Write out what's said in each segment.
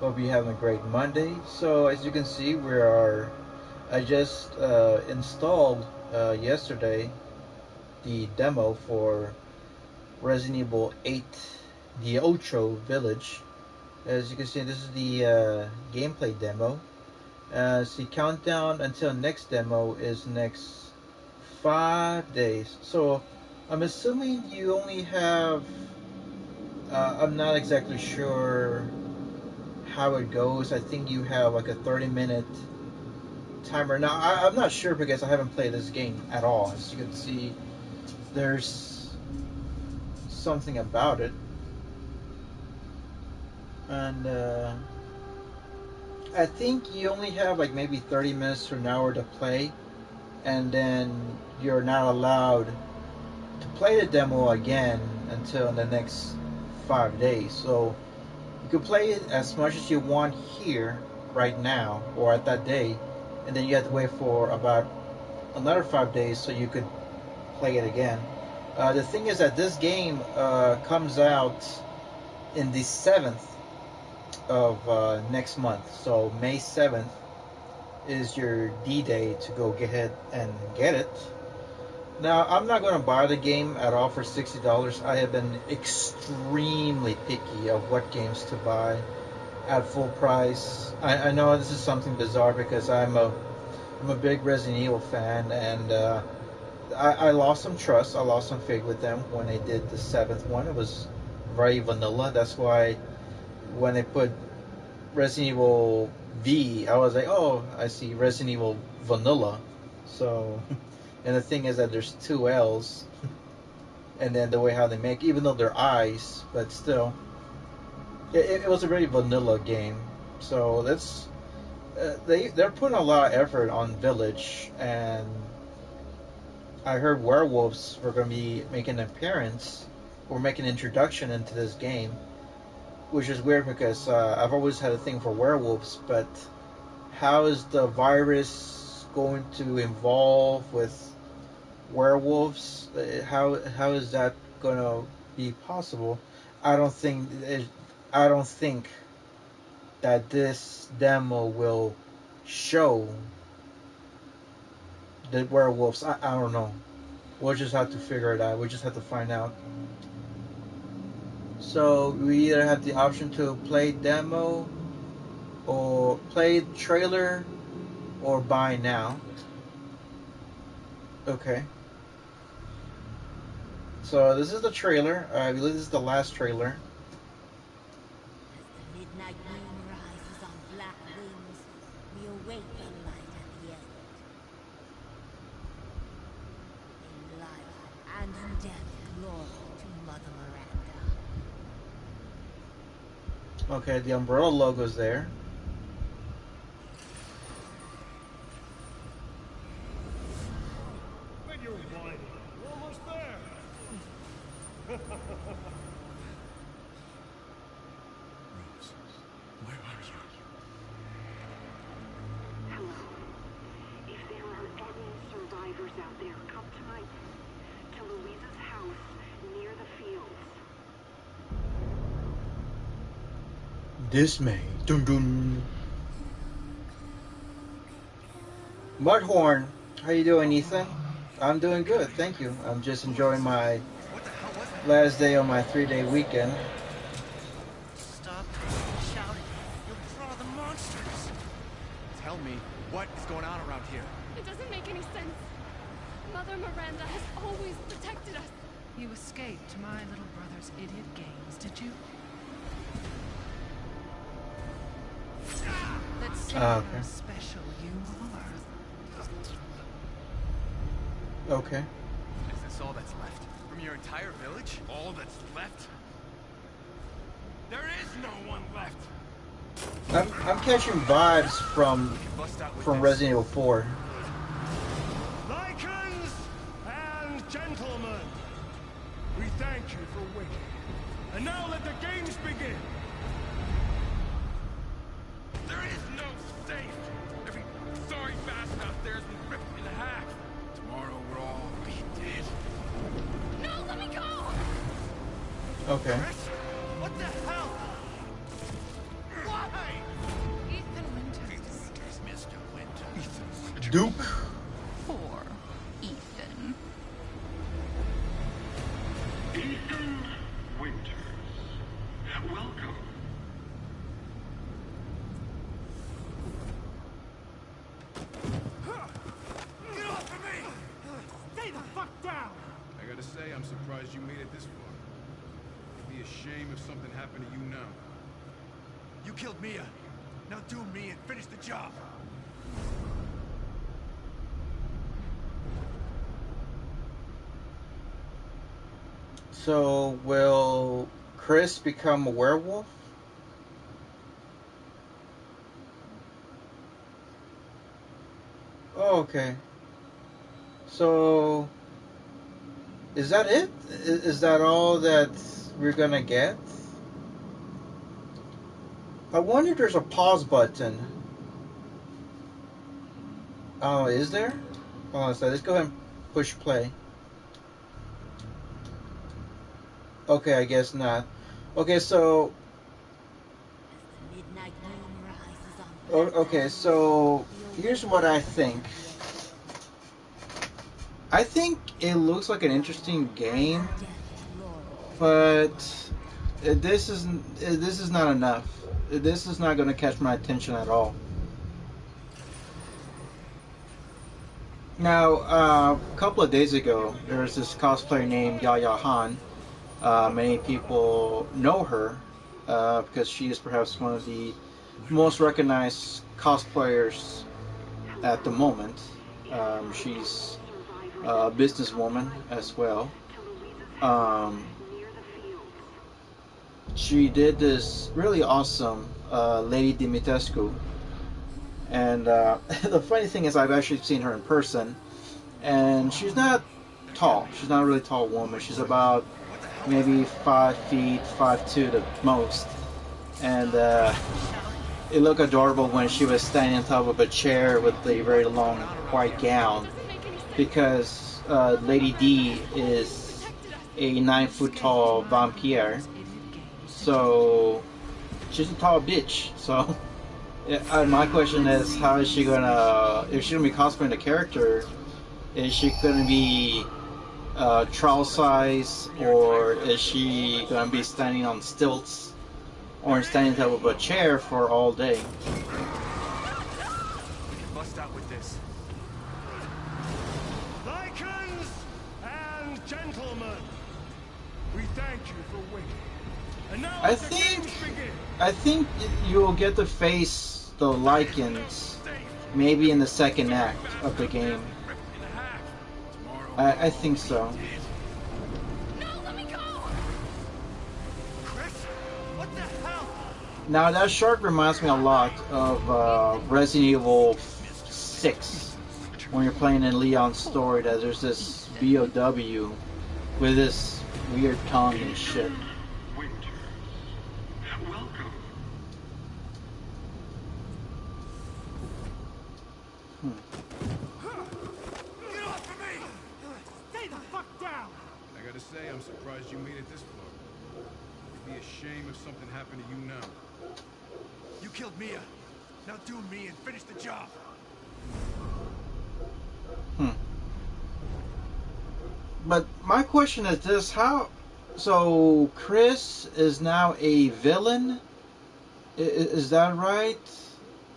Hope you're having a great Monday. So as you can see, I just installed yesterday the demo for Resident Evil 8, the Ocho Village. As you can see, this is the gameplay demo. See, countdown until next demo is next 5 days. So I'm assuming you only have. I'm not exactly sure how it goes. I think you have like a 30-minute timer. Now, I'm not sure because I haven't played this game at all. As you can see, there's something about it. And I think you only have like maybe 30 minutes to an hour to play. And then you're not allowed to play the demo again until the next 5 days. So you can play it as much as you want here, right now, or at that day. And then you have to wait for about another 5 days so you could play it again. The thing is that this game comes out in the 7th of next month. So May 7th is your D-Day to go get ahead and get it. Now, I'm not going to buy the game at all for $60. I have been extremely picky of what games to buy at full price. I know this is something bizarre because I'm a big Resident Evil fan, and I lost some trust. I lost some faith with them when they did the 7th one. It was very vanilla. That's why when they put Resident Evil V, I was like, oh, I see Resident Evil Vanilla. So, and the thing is that there's two L's, and then the way how they make, even though they're I's, but still, it was a very vanilla game. So that's they're putting a lot of effort on Village, and I heard werewolves were going to be making an appearance or making an introduction into this game, which is weird because I've always had a thing for werewolves, but how is the virus going to involve with werewolves? How is that going to be possible? I don't think that this demo will show the werewolves. I don't know. We'll just have to figure it out. We just have to find out. So we either have the option to play demo or play trailer or buy now. Okay. So this is the trailer. I believe this is the last trailer. As the midnight moon rises on black wings, we await the light at the end. In life and in death, glory to Mother Miranda. Okay, the Umbrella logo's there. When you're whining, we're almost there. Rose, where are you? Hello. If there are any survivors out there, come tonight to Louisa's house near the fields. This May. Dun dun. Mudhorn, how you doing, Ethan? I'm doing good, thank you. I'm just enjoying my What the hell was that? last day on my 3-day weekend. Stop shouting. You'll draw the monsters. Tell me, what is going on around here? It doesn't make any sense. Mother Miranda has always protected us. You escaped my little brother's idiot games, did you? Let's see how Okay. special you are. Okay. Is this all that's left from your entire village? All that's left? There is no one left. I'm catching vibes from Bust out with from this. Resident Evil 4. Lycans and gentlemen, we thank you for waiting. And now let the games begin. There is no safe. Every sorry bastard out there has been ripped in half. Tomorrow we'll all be dead. No, let me go! Okay. Chris, what the hell? Why? Duke. Poor Ethan. Ethan Winters. Welcome. Get off of me! Stay the fuck down! I gotta say, I'm surprised you made it this far. It'd be a shame if something happened to you now. You killed Mia. Now do me and finish the job. So, will Chris become a werewolf? Oh, okay. So, is that it? Is that all that we're gonna get? I wonder if there's a pause button. Oh, is there? Hold on a second. Let's go ahead and push play. Okay, I guess not. Okay, so... Midnight moon rises on Okay, so here's what I think. I think it looks like an interesting game, but this is not enough. This is not going to catch my attention at all. Now, a couple of days ago, there was this cosplayer named Yaya Han. Many people know her because she is perhaps one of the most recognized cosplayers at the moment. She's a businesswoman as well. She did this really awesome Lady Dimitrescu. And the funny thing is I've actually seen her in person. And she's not tall. She's not a really tall woman. She's about maybe 5 feet, 5'2" the most. And it looked adorable when she was standing on top of a chair with a very long white gown. Because Lady D is a 9-foot tall vampire. So she's a tall bitch. So my question is, how is she gonna, if she's gonna be cosplaying the character, is she gonna be trial size, or is she gonna be standing on stilts or standing on top of a chair for all day? We can bust out with this. Lycans and gentlemen, we thank you for waiting. And now I the games begin. think you will get to face the Lycans maybe in the second act of the game. I think so. No, let me go! Chris? What the hell? Now that shark reminds me a lot of Resident Evil 6, when you're playing in Leon's story, that there's this BOW with this weird tongue and shit. Winters. Welcome. Get off of me! Stay the fuck down! I gotta say, I'm surprised you made it this far. It'd be a shame if something happened to you now. You killed Mia. Now do me and finish the job. But my question is this: how? So Chris is now a villain? Is that right?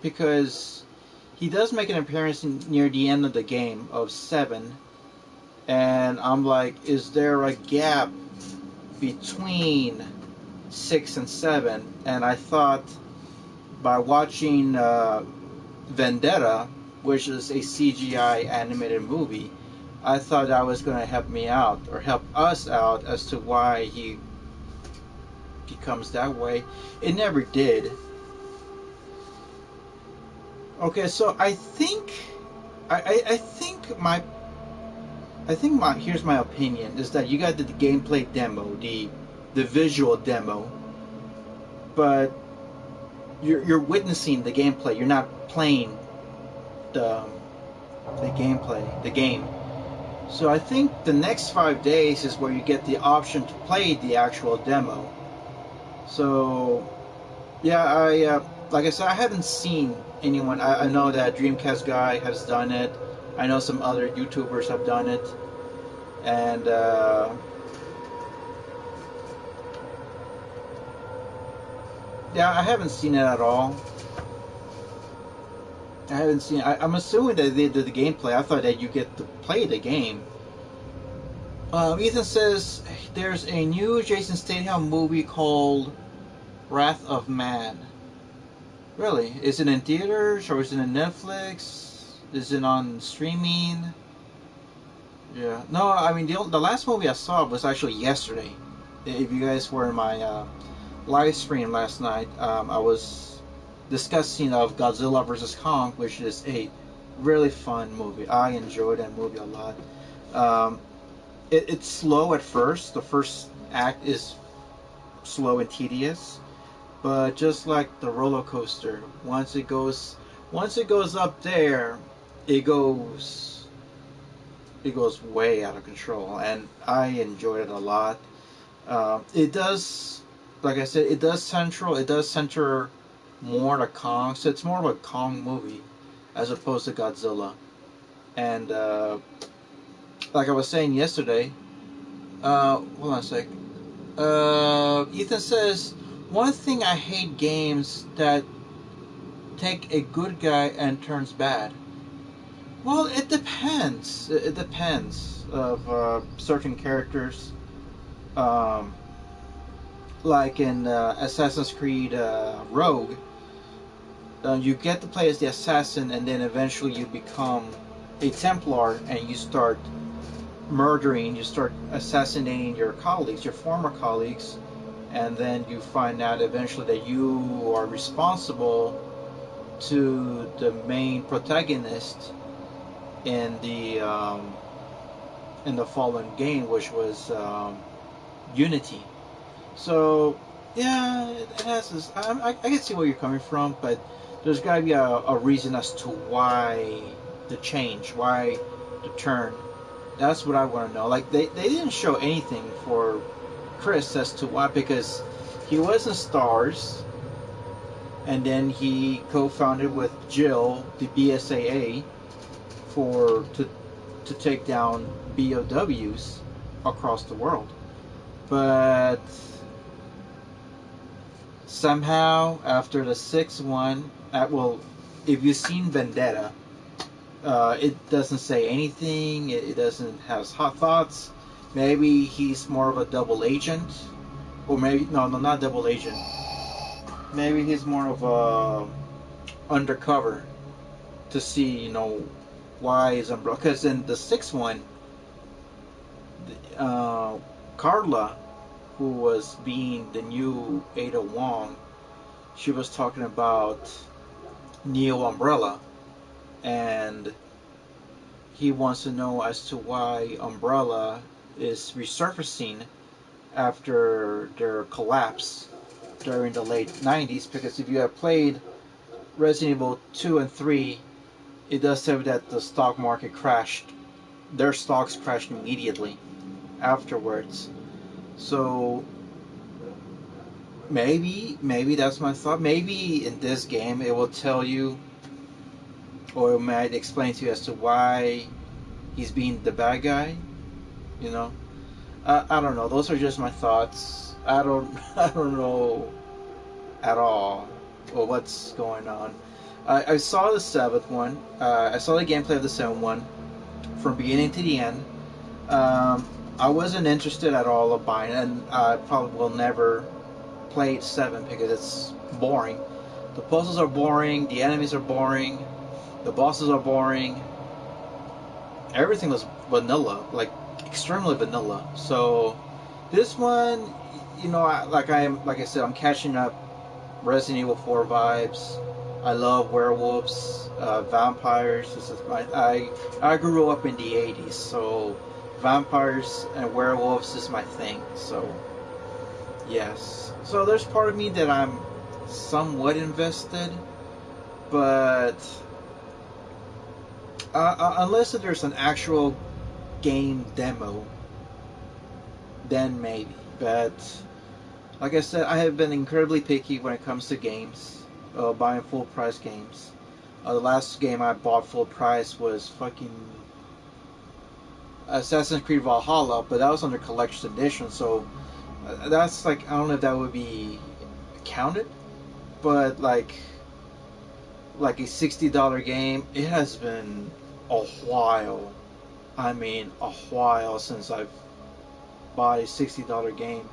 Because he does make an appearance near the end of the game of 7, and I'm like, is there a gap between 6 and 7? And I thought, by watching Vendetta, which is a CGI animated movie, I thought that was going to help me out, or help us out, as to why he becomes that way. It never did. Okay, so I think here's my opinion, is that you got the gameplay demo, the visual demo, but you're witnessing the gameplay. You're not playing the gameplay, the game. So I think the next 5 days is where you get the option to play the actual demo. So yeah, like I said, I haven't seen anyone. I know that Dreamcast guy has done it. I know some other YouTubers have done it, and yeah, I haven't seen it at all. I haven't seen. I'm assuming that they did the gameplay. I thought that you get to play the game. Ethan says there's a new Jason Statham movie called Wrath of Man. Really? Is it in theaters or is it in Netflix? Is it on streaming? Yeah. No, I mean the last movie I saw was actually yesterday. If you guys were in my live stream last night, I was discussing of Godzilla vs Kong, which is a really fun movie. I enjoyed that movie a lot. It's slow at first. The first act is slow and tedious, but just like the roller coaster, once it goes up there, it goes way out of control, and I enjoyed it a lot. It does, like I said, it does center more to Kong, so it's more of a Kong movie as opposed to Godzilla. And like I was saying yesterday, hold on a sec. Ethan says, one thing I hate games that take a good guy and turns bad. Well, it depends. It depends of certain characters. Like in Assassin's Creed Rogue, you get to play as the assassin, and then eventually you become a Templar, and you start murdering, you start assassinating your colleagues, your former colleagues, and then you find out eventually that you are responsible to the main protagonist in the Fallen game, which was Unity. So yeah, it has this. I can see where you're coming from, but there's got to be a reason as to why the change, why the turn. That's what I want to know. Like they didn't show anything for Chris as to why, because he was in Stars, and then he co-founded with Jill the BSAA to take down BOWs across the world. But somehow after the sixth one, well, if you've seen Vendetta, it doesn't say anything. It doesn't have hot thoughts. Maybe he's more of a double agent, or maybe no, not double agent. Maybe he's more of a undercover to see, why is Umbrella. Because in the sixth one, Carla, who was being the new Ada Wong, she was talking about Neo Umbrella, and he wants to know as to why Umbrella is resurfacing after their collapse during the late 90s, because if you have played Resident Evil 2 and 3, it does say that the stock market crashed. Their stocks crashed immediately afterwards. So maybe that's my thought. Maybe in this game it will tell you, or it might explain to you as to why he's being the bad guy. I don't know. Those are just my thoughts. I don't know at all what's going on. I saw the seventh one. I saw the gameplay of the seventh one from beginning to the end. I wasn't interested at all of buying it, and I probably will never play 7 because it's boring. The puzzles are boring, the enemies are boring, the bosses are boring. Everything was vanilla, like extremely vanilla. So this one, like I said, I'm catching up Resident Evil 4 vibes. I love werewolves, vampires. This is I grew up in the 80s, so vampires and werewolves is my thing. So yes. So there's part of me that I'm somewhat invested, but unless there's an actual game demo, then maybe. But like I said, I have been incredibly picky when it comes to games. buying full price games. The last game I bought full price was fucking Assassin's Creed Valhalla, but that was under collection edition, so that's like, I don't know if that would be counted, but like a $60 game, it has been a while. I mean, a while since I've bought a $60 game.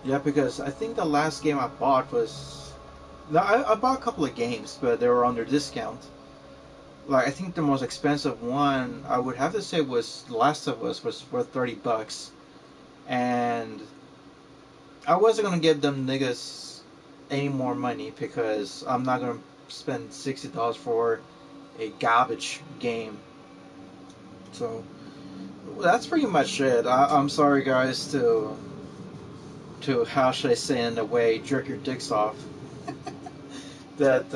Yeah, because I think the last game I bought was... No, I bought a couple of games, but they were under discount. Like, I think the most expensive one, I would have to say, was Last of Us, was worth $30. And I wasn't going to give them niggas any more money, because I'm not going to spend $60 for a garbage game. So that's pretty much it. I'm sorry, guys, to how should I say, in a way, jerk your dicks off. that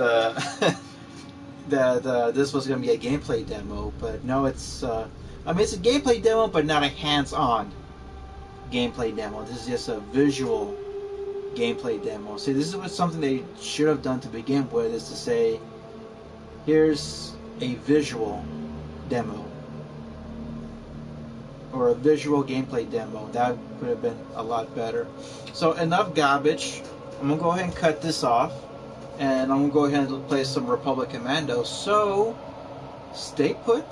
this was going to be a gameplay demo, but no, it's I mean, it's a gameplay demo, but not a hands-on gameplay demo. This is just a visual gameplay demo. See, this is what something they should have done to begin with, is to say, here's a visual demo, or a visual gameplay demo. That would have been a lot better. So enough garbage. I'm gonna go ahead and cut this off, and I'm gonna go ahead and play some Republic Commando. So stay put,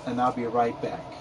and I'll be right back.